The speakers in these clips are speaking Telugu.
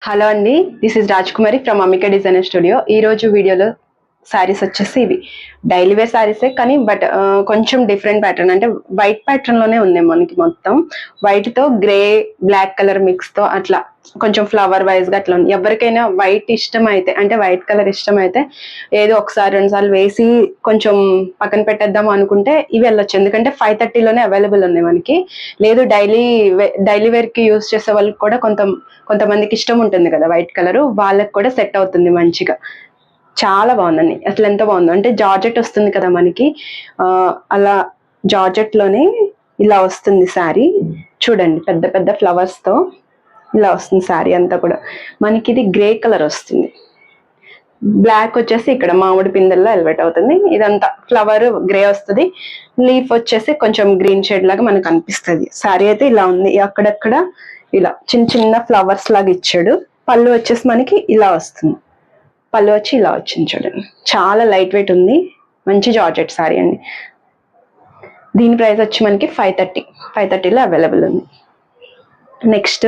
హలో అండి, this is Raj Kumari from Amika designer studio. ఈ రోజు వీడియోలో శారీస్ వచ్చేసి ఇవి డైలీ వేర్ శారీసే, కానీ బట్ కొంచెం డిఫరెంట్ ప్యాటర్న్, అంటే వైట్ ప్యాటర్న్ లోనే ఉంది మనకి. మొత్తం వైట్ తో గ్రే బ్లాక్ కలర్ మిక్స్ తో అట్లా కొంచెం ఫ్లవర్ వైజ్ గా అట్లా ఉంది. ఎవరికైనా వైట్ ఇష్టం అయితే, అంటే వైట్ కలర్ ఇష్టం అయితే ఏదో ఒకసారి 2 సార్లు వేసి కొంచెం పక్కన పెట్టేద్దాం అనుకుంటే ఇవి వెళ్ళొచ్చు. ఎందుకంటే 530లోనే అవైలబుల్ ఉంది మనకి. లేదు డైలీ వేర్ కి యూజ్ చేసే వాళ్ళకి కూడా కొంతమందికి ఇష్టం ఉంటుంది కదా వైట్ కలర్, వాళ్ళకి కూడా సెట్ అవుతుంది మంచిగా. చాలా బాగుందండి, అసలు ఎంత బాగుందో. అంటే జార్జెట్ వస్తుంది కదా మనకి, అలా జార్జెట్ లోనే ఇలా వస్తుంది శారీ. చూడండి, పెద్ద పెద్ద ఫ్లవర్స్ తో ఇలా వస్తుంది శారీ అంతా కూడా. మనకి ఇది గ్రే కలర్ వస్తుంది, బ్లాక్ వచ్చేసి ఇక్కడ మామిడి పిందెల్లో ఎలివేట్ అవుతుంది. ఇదంతా ఫ్లవర్ గ్రే వస్తుంది, లీఫ్ వచ్చేసి కొంచెం గ్రీన్ షేడ్ లాగా మనకు అనిపిస్తుంది. శారీ అయితే ఇలా ఉంది, అక్కడక్కడ ఇలా చిన్న చిన్న ఫ్లవర్స్ లాగా ఇచ్చాడు. పళ్ళు వచ్చేసి మనకి ఇలా వస్తుంది, పళ్ళు వచ్చి ఇలా వచ్చింది చూడండి. చాలా లైట్ వెయిట్ ఉంది, మంచి జార్జెట్ శారీ అండి. దీని ప్రైస్ వచ్చి మనకి 530లో అవైలబుల్ ఉంది. నెక్స్ట్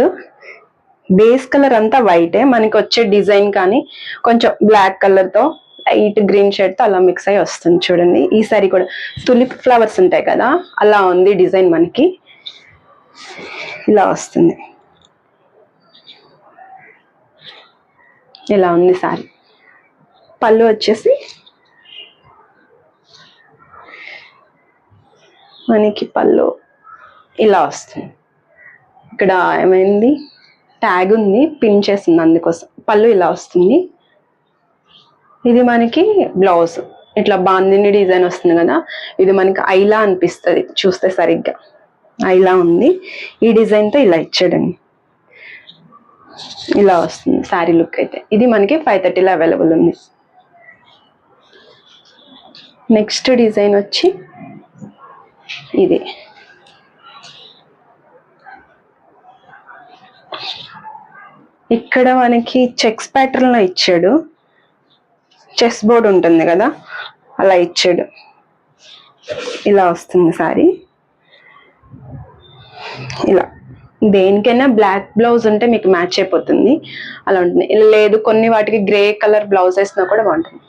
బేస్ కలర్ అంతా వైటే, మనకి వచ్చే డిజైన్ కానీ కొంచెం బ్లాక్ కలర్ తో లైట్ గ్రీన్ షేడ్ తో అలా మిక్స్ అయ్యి వస్తుంది చూడండి. ఈ సారీ కూడా తులిప్ ఫ్లవర్స్ ఉంటాయి కదా, అలా ఉంది డిజైన్. మనకి ఇలా వస్తుంది, ఇలా ఉంది సారీ. పళ్ళు వచ్చేసి మనకి పళ్ళు ఇలా వస్తుంది. ఇక్కడ ఏమైంది, ట్యాగ్ ఉంది, పిన్ చేసింది, అందుకోసం పళ్ళు ఇలా వస్తుంది. ఇది మనకి బ్లౌజ్ ఇట్లా బాందిని డిజైన్ వస్తుంది కదా, ఇది మనకి ఐలా అనిపిస్తుంది చూస్తే, సరిగ్గా ఐలా ఉంది. ఈ డిజైన్ తో ఇలా ఇచ్చాడండి, ఇలా వస్తుంది శారీ లుక్ అయితే. ఇది మనకి 530లో అవైలబుల్ ఉంది. నెక్స్ట్ డిజైన్ వచ్చి ఇది. ఇక్కడ మనకి చెక్స్ ప్యాటర్న్ లో ఇచ్చాడు, చెస్ బోర్డ్ ఉంటుంది కదా అలా ఇచ్చాడు. ఇలా వస్తుంది సారీ. ఇలా దేనికైనా బ్లాక్ బ్లౌజ్ ఉంటే మీకు మ్యాచ్ అయిపోతుంది, అలా ఉంటుంది. లేదు కొన్ని వాటికి గ్రే కలర్ బ్లౌజ్ వేసినా కూడా బాగుంటుంది.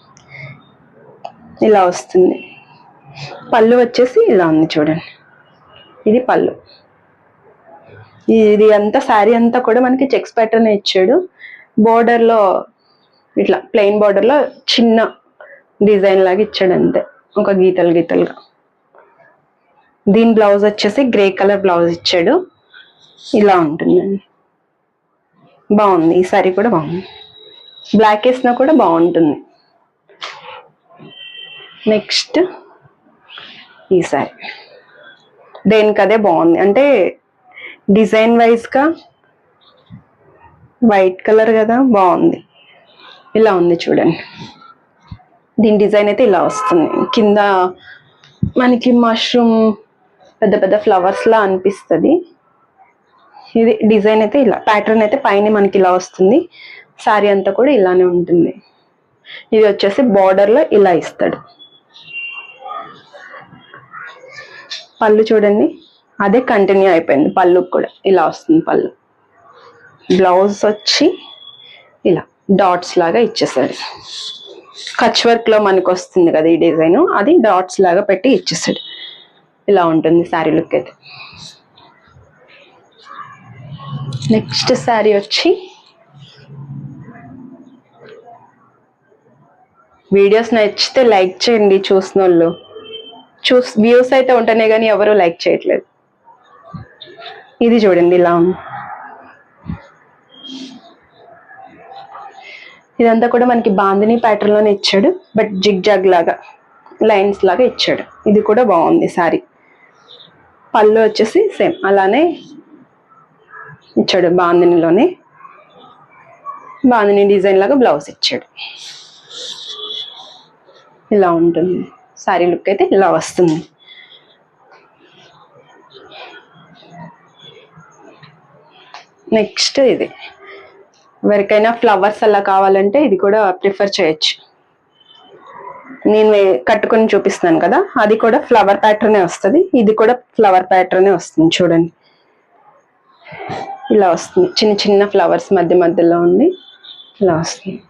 ఇలా వస్తుంది. పళ్ళు వచ్చేసి ఇలా ఉంది చూడండి, ఇది పళ్ళు. ఇది అంతా శారీ అంతా కూడా మనకి చెక్స్ ప్యాటర్న్ ఇచ్చాడు. బోర్డర్ లో ఇట్లా ప్లెయిన్ బోర్డర్ లో చిన్న డిజైన్ లాగా ఇచ్చాడు అంతే, ఒక గీతలు గీతలుగా. దీని బ్లౌజ్ వచ్చేసి గ్రే కలర్ బ్లౌజ్ ఇచ్చాడు. ఇలా ఉంటుందండి, బాగుంది. ఈ సారీ కూడా బాగుంది, బ్లాక్ వేసినా కూడా బాగుంటుంది. నెక్స్ట్ ఈ సారీ దేనికదే బాగుంది, అంటే డిజైన్ వైజ్ గా వైట్ కలర్ కదా, బాగుంది. ఇలా ఉంది చూడండి. దీని డిజైన్ అయితే ఇలా వస్తుంది. కింద మనకి మష్రూమ్ పెద్ద పెద్ద ఫ్లవర్స్ లా అనిపిస్తుంది. ఇది డిజైన్ అయితే ఇలా, ప్యాటర్న్ అయితే పైన మనకి ఇలా వస్తుంది. శారీ అంతా కూడా ఇలానే ఉంటుంది. ఇది వచ్చేసి బార్డర్ లో ఇలా ఇస్తాడు. పళ్ళు చూడండి, అదే కంటిన్యూ అయిపోయింది. పళ్ళు కూడా ఇలా వస్తుంది పళ్ళు. బ్లౌజ్ వచ్చి ఇలా డాట్స్ లాగా ఇచ్చేసాడు. కచ్ వర్క్ లో మనకు వస్తుంది కదా ఈ డిజైన్, అది డాట్స్ లాగా పెట్టి ఇచ్చేసాడు. ఇలా ఉంటుంది శారీ లుక్ అయితే. నెక్స్ట్ శారీ వచ్చి, వీడియోస్ నచ్చితే లైక్ చేయండి చూసిన వాళ్ళు. వ్యూస్ అయితే ఉంటేనే కానీ ఎవరు లైక్ చేయట్లేదు. ఇది చూడండి ఇలా ఉంది. ఇదంతా కూడా మనకి బాందిని ప్యాటర్న్ లోనే ఇచ్చాడు, బట్ జిగ్ జాగ్ లాగా లైన్స్ లాగా ఇచ్చాడు. ఇది కూడా బాగుంది శారీ. పళ్ళు వచ్చేసి సేమ్ అలానే ఇచ్చాడు, బాందినిలోనే బాందిని డిజైన్ లాగా బ్లౌజ్ ఇచ్చాడు. ఇలా ఉంటుంది శారీ లుక్ అయితే, ఇలా వస్తుంది. నెక్స్ట్ ఇది, ఎవరికైనా ఫ్లవర్స్ అలా కావాలంటే ఇది కూడా ప్రిఫర్ చేయొచ్చు. నేను కట్టుకొని చూపిస్తున్నాను కదా, అది కూడా ఫ్లవర్ ప్యాటర్నే వస్తుంది. ఇది కూడా ఫ్లవర్ ప్యాటర్నే వస్తుంది చూడండి. ఇలా వస్తుంది, చిన్న చిన్న ఫ్లవర్స్ మధ్య మధ్యలో ఉండి ఇలా వస్తుంది.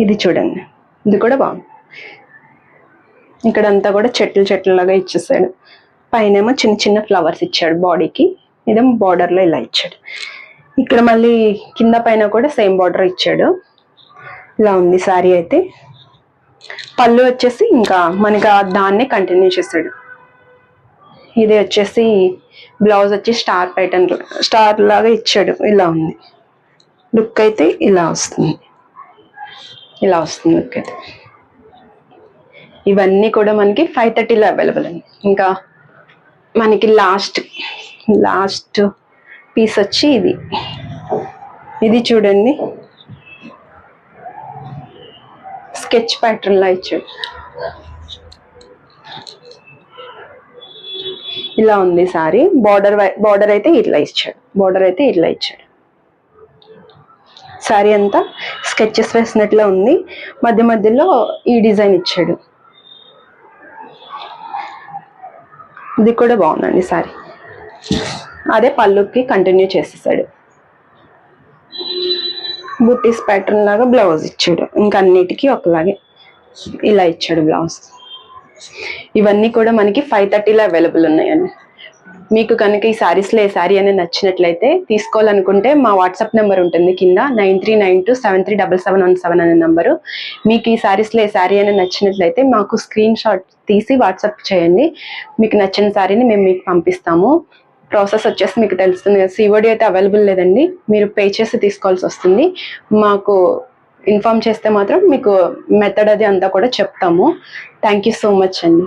ఇది చూడండి, ఇది కూడా బాగుంది. ఇక్కడంతా కూడా చెట్లు లాగా ఇచ్చేసాడు. పైన ఏమో చిన్న చిన్న ఫ్లవర్స్ ఇచ్చాడు బాడీకి, ఇదేమో బార్డర్లో ఇలా ఇచ్చాడు. ఇక్కడ మళ్ళీ కింద పైన కూడా సేమ్ బార్డర్ ఇచ్చాడు. ఇలా ఉంది శారీ అయితే. పళ్ళు వచ్చేసి ఇంకా మనకి దాన్నే కంటిన్యూ చేశాడు. ఇది వచ్చేసి బ్లౌజ్ వచ్చి స్టార్ ప్యాటర్న్, స్టార్ లాగా ఇచ్చాడు. ఇలా ఉంది లుక్ అయితే, ఇలా వస్తుంది, ఇలా వస్తుంది లుక్ అయితే. ఇవన్నీ కూడా మనకి 530లో అవైలబుల్ అండి. ఇంకా మనకి లాస్ట్ పీస్ వచ్చి ఇది చూడండి, స్కెచ్ ప్యాటర్న్ లా ఇచ్చాడు. ఇలా ఉంది సారీ. బార్డర్ అయితే ఇట్లా ఇచ్చాడు. సారీ అంతా స్కెచెస్ వేసినట్లే ఉంది, మధ్య మధ్యలో ఈ డిజైన్ ఇచ్చాడు. ఇది కూడా బాగుందండి సారీ. అదే పళ్ళుకి కంటిన్యూ చేసేసాడు. బూటీస్ ప్యాటర్న్ లాగా బ్లౌజ్ ఇచ్చాడు. ఇంకా అన్నిటికీ ఒకలాగే ఇలా ఇచ్చాడు బ్లౌజ్. ఇవన్నీ కూడా మనకి 530లో అవైలబుల్ ఉన్నాయండి. మీకు కనుక ఈ శారీస్లో ఏ శారీ అనేది నచ్చినట్లయితే తీసుకోవాలనుకుంటే మా వాట్సాప్ నెంబర్ ఉంటుంది కింద, 9392737717 అనే నెంబరు. మీకు ఈ శారీస్లో ఏ శారీ అనేది నచ్చినట్లయితే మాకు స్క్రీన్ షాట్ తీసి వాట్సాప్ చేయండి. మీకు నచ్చిన శారీని మేము మీకు పంపిస్తాము. ప్రాసెస్ వచ్చేసి మీకు తెలుస్తుంది కదా, సిఓడి అయితే అవైలబుల్ లేదండి, మీరు పే చేసి తీసుకోవాల్సి వస్తుంది. మాకు ఇన్ఫార్మ్ చేస్తే మాత్రం మీకు మెథడ్ అది అంతా కూడా చెప్తాము. థ్యాంక్ యూ సో మచ్ అండి.